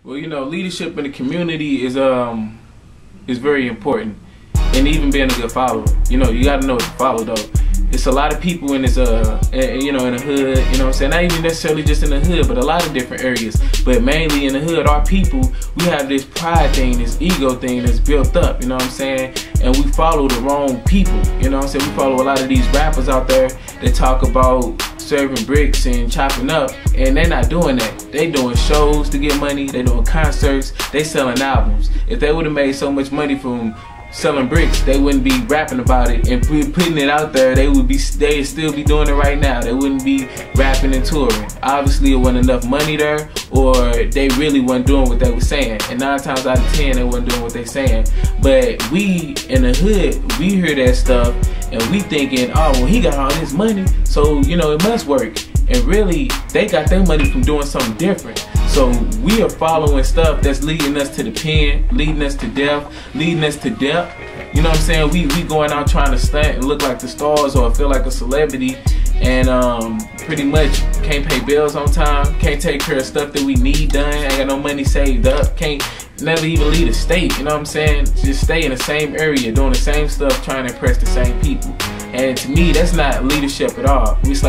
Well, you know, leadership in the community is very important, and even being a good follower. You know, you got to know what to follow though. It's a lot of people in this you know, in the hood, you know what I'm saying? Not even necessarily just in the hood, but a lot of different areas. But mainly in the hood, our people, we have this pride thing, this ego thing that's built up, you know what I'm saying? And we follow the wrong people, you know what I'm saying? We follow a lot of these rappers out there that talk about serving bricks and chopping up, and they're not doing that. They doing shows to get money, they doing concerts, they selling albums. If they would have made so much money from selling bricks, they wouldn't be rapping about it and putting it out there. They'd still be doing it right now. They wouldn't be rapping and touring. Obviously, it wasn't enough money there, or they really wasn't doing what they were saying. And 9 times out of 10, they wasn't doing what they saying. But we in the hood, we hear that stuff and we thinking, oh, well, he got all this money, so you know it must work. And really, they got their money from doing something different. So we are following stuff that's leading us to the pen, leading us to death, leading us to death. You know what I'm saying? We going out trying to stunt and look like the stars or feel like a celebrity, and pretty much can't pay bills on time, can't take care of stuff that we need done, ain't got no money saved up, can't never even leave a state, you know what I'm saying? Just stay in the same area, doing the same stuff, trying to impress the same people. And to me, that's not leadership at all. It's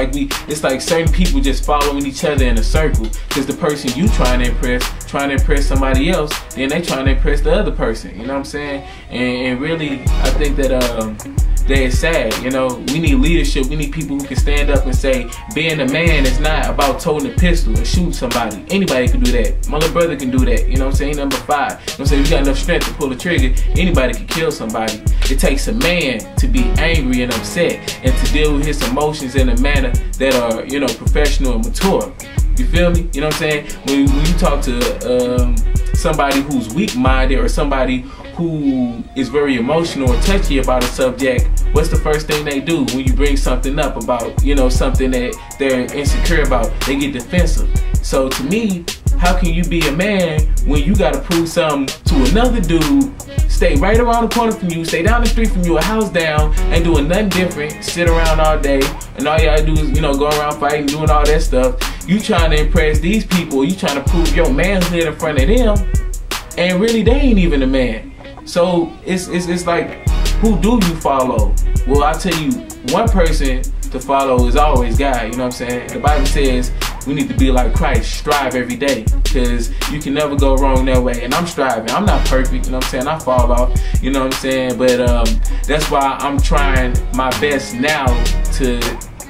like certain people just following each other in a circle. Because the person you trying to impress somebody else, then they trying to impress the other person. You know what I'm saying? And really, I think that it's sad. You know, we need leadership. We need people who can stand up and say, being a man is not about toting a pistol and shooting somebody. Anybody can do that. My little brother can do that. You know what I'm saying? Number 5. You know what I'm saying? We got enough strength to pull the trigger. Anybody can kill somebody. It takes a man to be angry and upset and to deal with his emotions in a manner that are, you know, professional and mature. You feel me? You know what I'm saying? When you talk to somebody who's weak-minded or somebody who is very emotional or touchy about a subject, what's the first thing they do when you bring something up about, you know, something that they're insecure about? They get defensive. So to me, how can you be a man when you gotta prove something to another dude, stay right around the corner from you, stay down the street from you, a house down, ain't doing nothing different, sit around all day, and all you gotta do is, you know, go around fighting, doing all that stuff. You trying to impress these people, you trying to prove your manhood in front of them, and really they ain't even a man. So it's like, who do you follow? Well, I tell you, one person to follow is always God, you know what I'm saying? The Bible says we need to be like Christ, strive every day, because you can never go wrong that way. And I'm striving. I'm not perfect, you know what I'm saying? I fall off, you know what I'm saying? But that's why I'm trying my best now to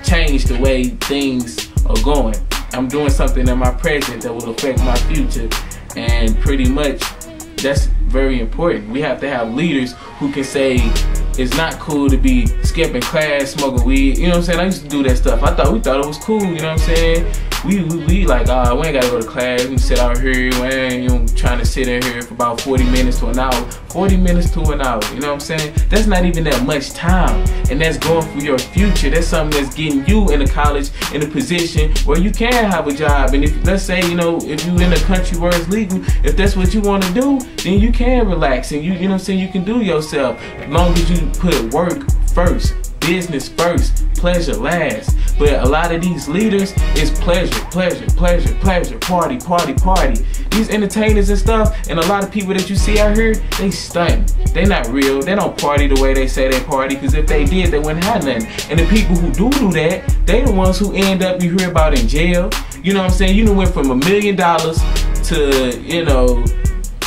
change the way things are going. I'm doing something in my present that will affect my future, and pretty much that's very important. We have to have leaders who can say it's not cool to be skipping class, smoking weed. You know what I'm saying? I used to do that stuff. We thought it was cool, you know what I'm saying? We like, we ain't gotta go to class. We can sit out here, we ain't, you know, trying to sit in here for about 40 minutes to an hour. 40 minutes to an hour, you know what I'm saying? That's not even that much time. And that's going for your future. That's something that's getting you in a college, in a position where you can have a job. And if, let's say, you know, if you in a country where it's legal, if that's what you want to do, then you can relax and you know what I'm saying, you can do yourself. As long as you put work first, business first, pleasure last. But a lot of these leaders is pleasure, pleasure, pleasure, pleasure, party, party, party. These entertainers and stuff, and a lot of people that you see out here, they stunt. They not real. They don't party the way they say they party, because if they did, they wouldn't have nothing. And the people who do that, they the ones who end up, you hear about in jail. You know what I'm saying? You done went from $1 million to, you know,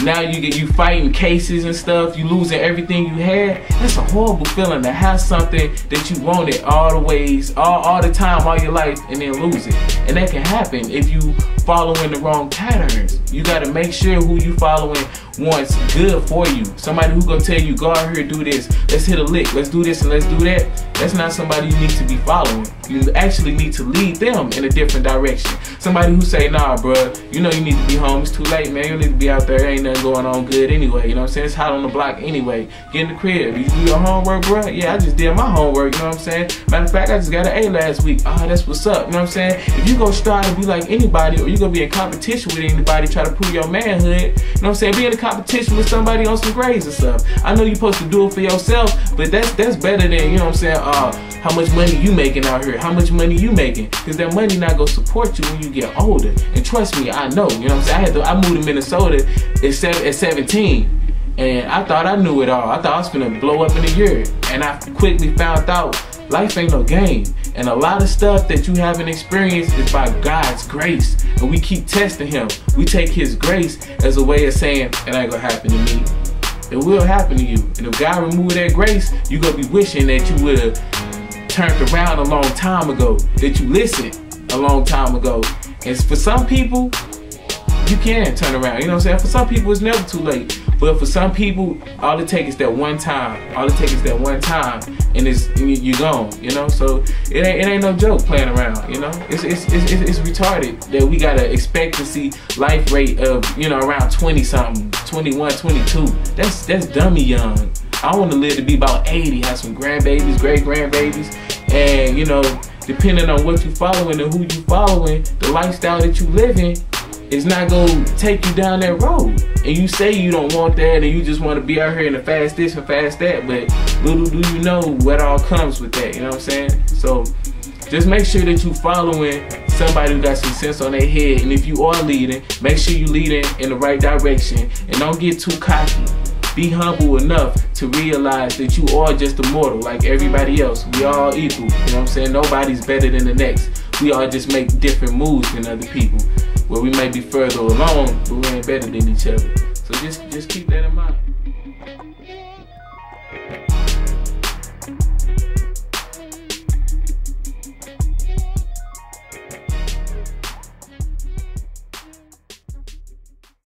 now you fighting cases and stuff, you losing everything you had. That's a horrible feeling to have something that you wanted all the ways, all the time, all your life, and then lose it. And that can happen if you following the wrong patterns. You gotta make sure who you following wants good for you. Somebody who gonna tell you, go out here, do this, let's hit a lick, let's do this and let's do that. That's not somebody you need to be following. You actually need to lead them in a different direction. Somebody who say, nah, bruh, you know you need to be home, it's too late, man, you need to be out there, ain't nothing going on good anyway, you know what I'm saying? It's hot on the block anyway. Get in the crib, you do your homework, bruh? Yeah, I just did my homework, you know what I'm saying? Matter of fact, I just got an A last week. Oh, that's what's up, you know what I'm saying? If you go strive to be like anybody, or you gonna be in competition with anybody, try to prove your manhood, you know what I'm saying? Be in a competition with somebody on some grades and stuff. I know you're supposed to do it for yourself, but that's better than, you know what I'm saying, oh, how much money you making out here? How much money you making? Because that money not gonna support you when you get older. And trust me, I know. You know what I'm saying? I moved to Minnesota at 17. And I thought I knew it all. I thought I was gonna blow up in a year. And I quickly found out life ain't no game. And a lot of stuff that you haven't experienced is by God's grace. And we keep testing him. We take his grace as a way of saying, it ain't gonna happen to me. It will happen to you. And if God remove that grace, you gonna be wishing that you would have turned around a long time ago. That you listened a long time ago. And for some people, you can turn around. You know what I'm saying? For some people, it's never too late. But for some people, all it takes is that one time. All it takes is that one time, and you're gone. You know, so it ain't no joke playing around. You know, it's retarded that we got an expectancy life rate of, you know, around 20 something, 21, 22. That's dummy young. I want to live to be about 80, have some grandbabies, great grandbabies, and you know, depending on what you following and who you following, the lifestyle that you living is not gonna take you down that road. And you say you don't want that and you just want to be out here in the fast this and fast that, but little do you know what all comes with that, you know what I'm saying? So just make sure that you following somebody who got some sense on their head, and if you are leading, make sure you leading in the right direction and don't get too cocky. Be humble enough to realize that you are just a mortal like everybody else. We all equal, you know what I'm saying? Nobody's better than the next. We all just make different moves than other people. Where we may be further along, but we ain't better than each other. So just keep that in mind.